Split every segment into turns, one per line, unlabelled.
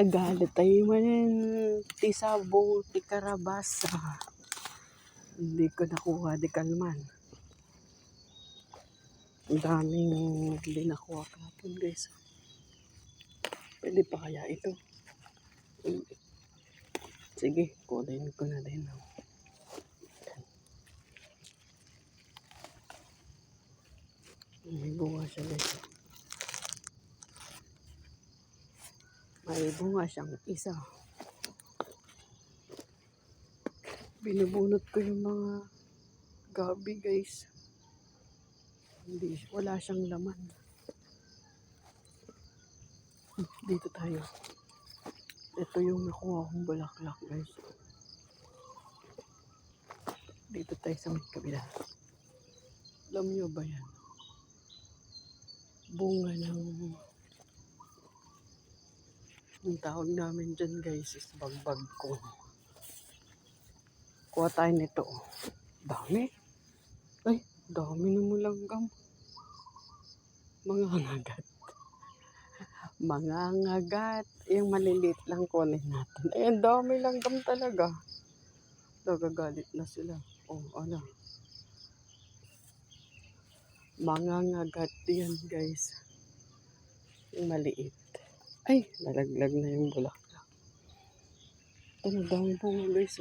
Agalit tayo manin ti sabong ti karabasa. Hindi ko nakuha di kalman. Ang daming hindi nakuha kapon guys. Pwede pa kaya ito? Sige, kunin ko na din. May bunga siya guys. May bunga siyang isa. Binubunot ko yung mga gabi guys. Wala siyang laman. Dito tayo. Ito yung nakuha kong bulaklak guys. Dito tayo sa may kabila. Alam nyo ba yan? Bunga ng... Ang tawag namin dyan guys is bagbag ko. Kuha tayo nito. Dami. Ay, dami na mulanggam. Mga ngagat. Mga ngagat. Yung maliliit lang kunin natin. Eh, ang dami langgam talaga. Nagagalit na sila. Oh, ano. Mga ngagat yan guys. Yung maliit. Ay, nalaglag na yung bulaklak. Ano, dami bunga guys.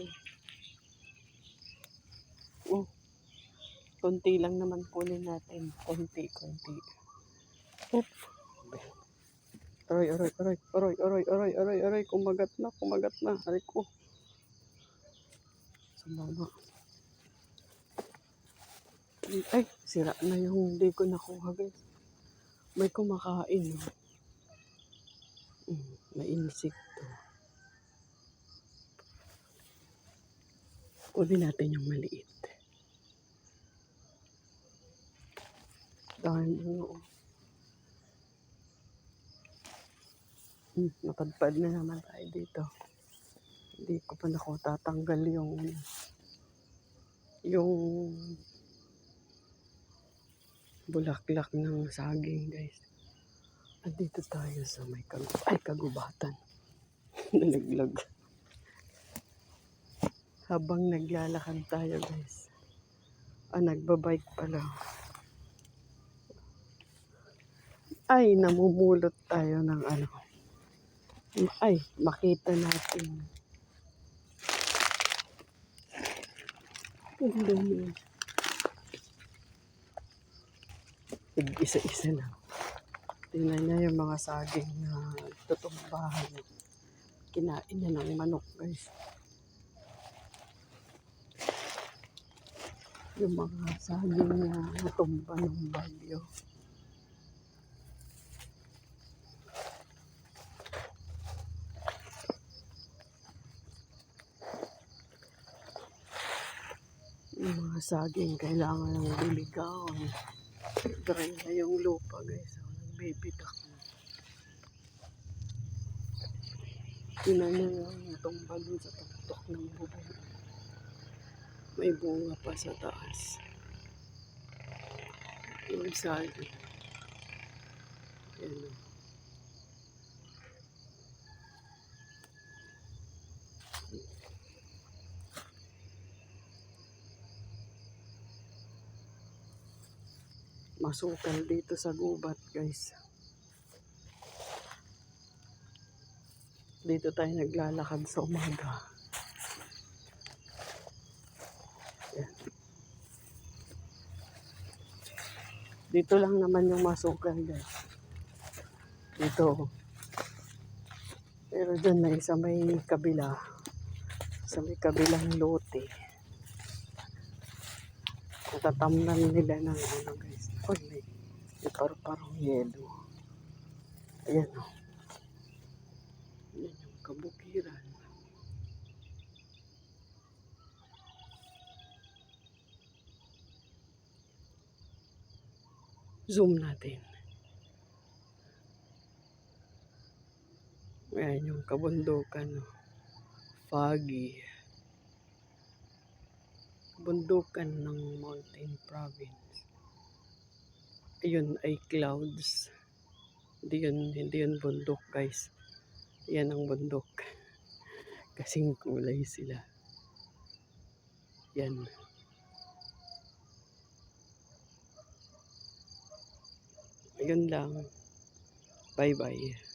Oh, konti lang naman kunin natin. Konti. Oop. Aray. Kumagat na. Aray ko. Sumama. Ay, sira na yung hindi ko nakuha guys. May kumakain. May insekto. Kunin natin yung maliit. Dahil bunga. Napadpad na naman tayo dito. Hindi ko pa tatanggal yung bulaklak ng saging guys. At dito tayo sa may kagubatan. Nalaglag. Habang naglalakad tayo guys. Nagbabike pala. Ay, namumulot tayo ng ano. Ay, makita natin. Isa-isa na. Tingnan niya yung mga saging na tutumbahan. Kinain niya ng manok guys. Yung mga saging na natumba ng bagyo. Yung mga saging kailangan ng diligaw. Dry na yung lupa guys. Nagbibitak na. Tingnan niya yung tumba dun sa tuktok ng bubong. May bunga pa sa taas. Yung saging. Ayan. Masukal dito sa gubat guys. Dito tayo naglalakad sa umaga. Ayan. Dito lang naman yung masukal guys. Dito. Pero dyan na sa may kabila. Sa may kabilang lote. Natatamnan nila ng ano guys. Oh, may paru-parong yelo. Ayan o. Ayan yung kabukiran. Zoom natin. Ayan yung kabundukan. Foggy. Bundukan ng Mountain Province. Ayun ay clouds. Hindi yun bundok guys. Yan ang bundok. Kasing kulay sila. Yan. Ayun lang. Bye-bye.